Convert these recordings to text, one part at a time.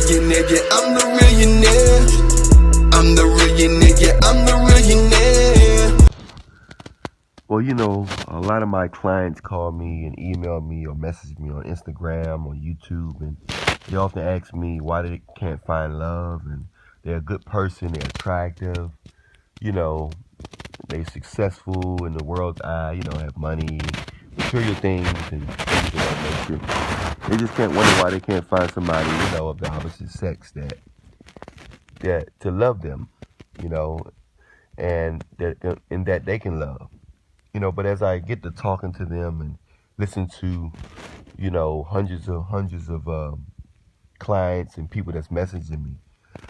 Reallionaire, yeah, I'm the Reallionaire. I'm the Reallionaire, yeah, I'm the Reallionaire. Well, you know, a lot of my clients call me and email me or message me on Instagram or YouTube, and they often ask me why they can't find love, and they're a good person, they're attractive, you know, they successful in the world's eye, you know, have money, material things, and things of that nature. They just can't wonder why they can't find somebody, you know, of the opposite sex that to love them, you know, and that they can love. You know, but as I get to talking to them and listen to, you know, hundreds of clients and people that's messaging me,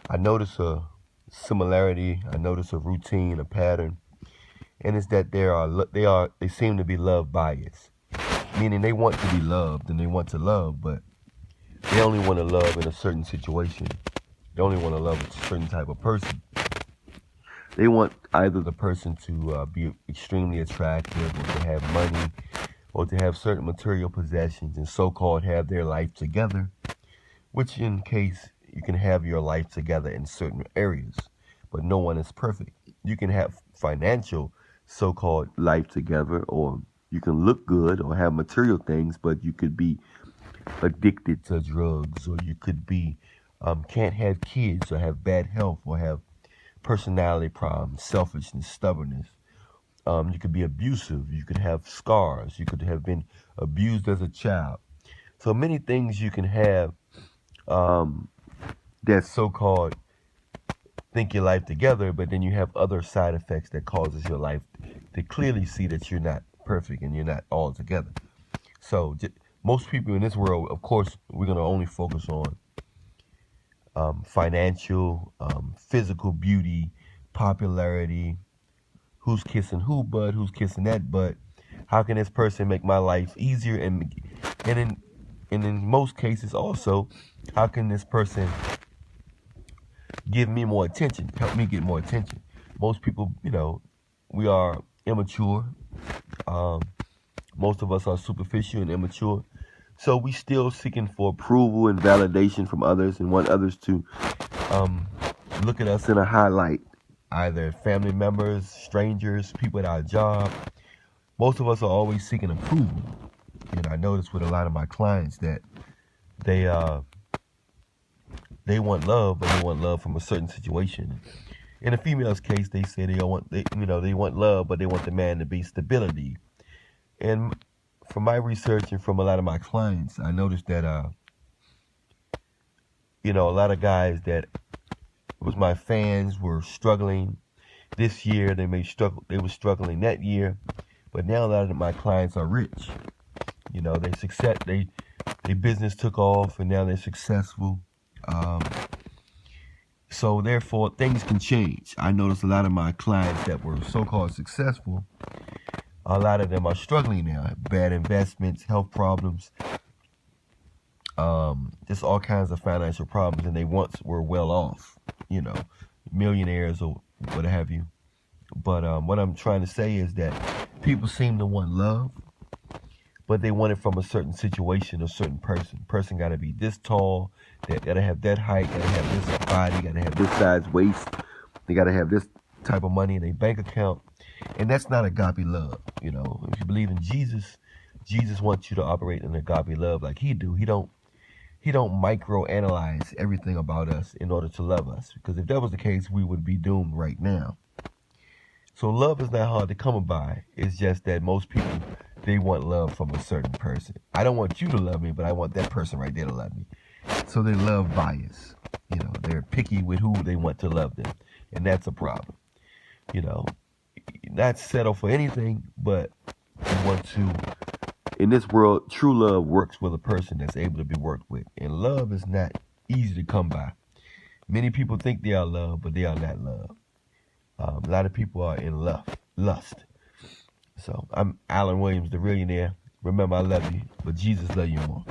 I notice a similarity. I notice a routine, a pattern, and it's that they seem to be love biased, meaning they want to be loved and they want to love, but they only want to love in a certain situation. They only want to love a certain type of person. They want either the person to be extremely attractive, or to have money, or to have certain material possessions and so-called have their life together, which in case you can have your life together in certain areas, but no one is perfect. You can have financial so-called life together, or you can look good or have material things, but you could be addicted to drugs, or you could be can't have kids, or have bad health, or have personality problems, selfishness, stubbornness. You could be abusive. You could have scars. You could have been abused as a child. So many things you can have that so-called think your life together, but then you have other side effects that causes your life to clearly see that you're not perfect and you're not all together. So most people in this world, of course, we're going to only focus on financial, physical beauty, popularity, who's kissing who butt, who's kissing that butt, how can this person make my life easier, and in most cases also, how can this person give me more attention, help me get more attention. Most people, you know, we are immature. Most of us are superficial and immature. So we still seeking for approval and validation from others, and want others to look at us in a highlight, either family members, strangers, people at our job. Most of us are always seeking approval. And I notice with a lot of my clients that they want love, but they want love from a certain situation. In a female's case, they say they want love, but they want the man to be stability. And from my research and from a lot of my clients, I noticed that a lot of guys that was my fans were struggling this year. They were struggling that year, but now a lot of my clients are rich. You know, their business took off, and now they're successful. So therefore, things can change. I noticed a lot of my clients that were so-called successful, a lot of them are struggling now. Bad investments, health problems, just all kinds of financial problems, and they once were well off, you know, millionaires or what have you. But what I'm trying to say is that people seem to want love, but they want it from a certain situation, a certain person. Person got to be this tall, they got to have that height, got to have this body, got to have this size waist, they got to have this type of money in their bank account. And that's not agape love. You know, if you believe in Jesus, Jesus wants you to operate in agape love like he do. He don't microanalyze everything about us in order to love us. Because if that was the case, we would be doomed right now. So love is not hard to come by. It's just that most people, they want love from a certain person. I don't want you to love me, but I want that person right there to love me. So they love bias. You know, they're picky with who they want to love them. And that's a problem. You know, not settle for anything, but you want to. In this world, true love works with a person that's able to be worked with. And love is not easy to come by. Many people think they are loved, but they are not loved. A lot of people are in lust. So I'm Allan Williams, the Reallionaire. Remember, I love you, but Jesus loves you more.